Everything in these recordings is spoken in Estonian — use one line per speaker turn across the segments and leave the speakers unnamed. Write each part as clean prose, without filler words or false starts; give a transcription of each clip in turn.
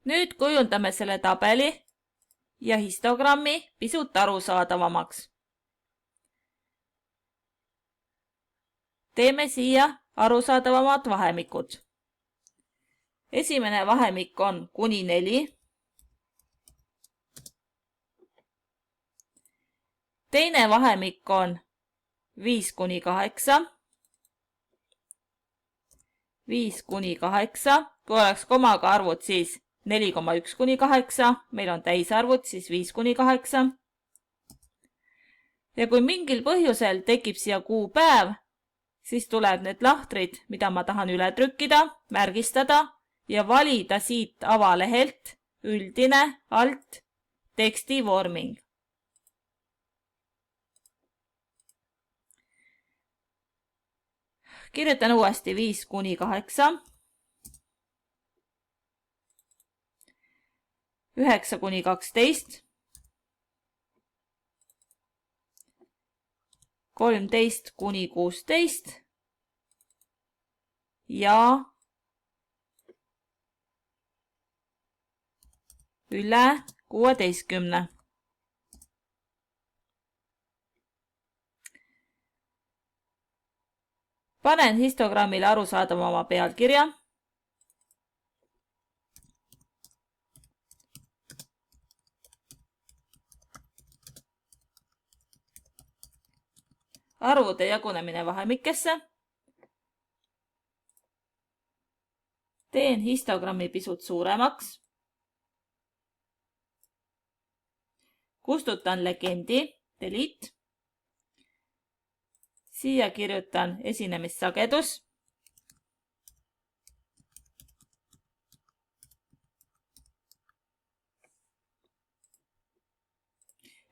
Nüüd kujundame selle tabeli ja histogrammi pisut arusaadavamaks. Teeme siia arusaadavamad vahemikud. Esimene vahemik on kuni 4. Teine vahemik on 5 kuni 8. 5 kuni 8. Kui oleks komaga arvud, siis 4,1 kuni 8. Meil on täisarvud, siis 5 kuni 8. Ja kui mingil põhjusel tekib siia kuupäev, siis tuleb need lahtrid, mida ma tahan üle trükkida, märgistada ja valida siit avalehelt üldine alt teksti vorming. Kirjutan uuesti 5 kuni 8. 9 kuni 12. 13 kuni 16. Ja üle 16. Panen histogrammile arusaadavama pealkirja. Arvude jagunemine vahemikesse. Teen histogrammi pisut suuremaks. Kustutan legendi, delete. Siia kirjutan esinemissagedus.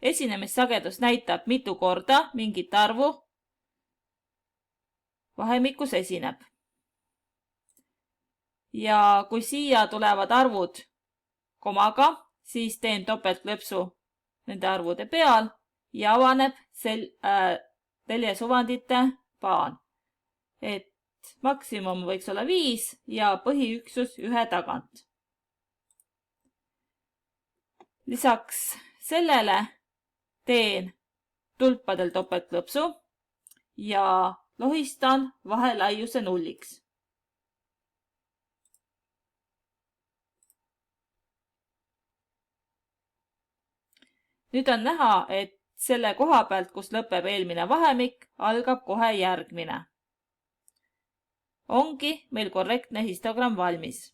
Esinemissagedus näitab, mitu korda mingit arvu vahemikus esineb. Ja kui siia tulevad arvud komaga, siis teen topeltklõpsu nende arvude peal ja avaneb teljesuvandite paan. Et maksimum võiks olla 5 ja põhiüksus 1 tagant. Lisaks sellele teen tulpadel topeltklõpsu ja lohistan vahelaiuse nulliks. Nüüd on näha, et selle koha pealt, kus lõpeb eelmine vahemik, algab kohe järgmine. Ongi meil korrektne histogramm valmis.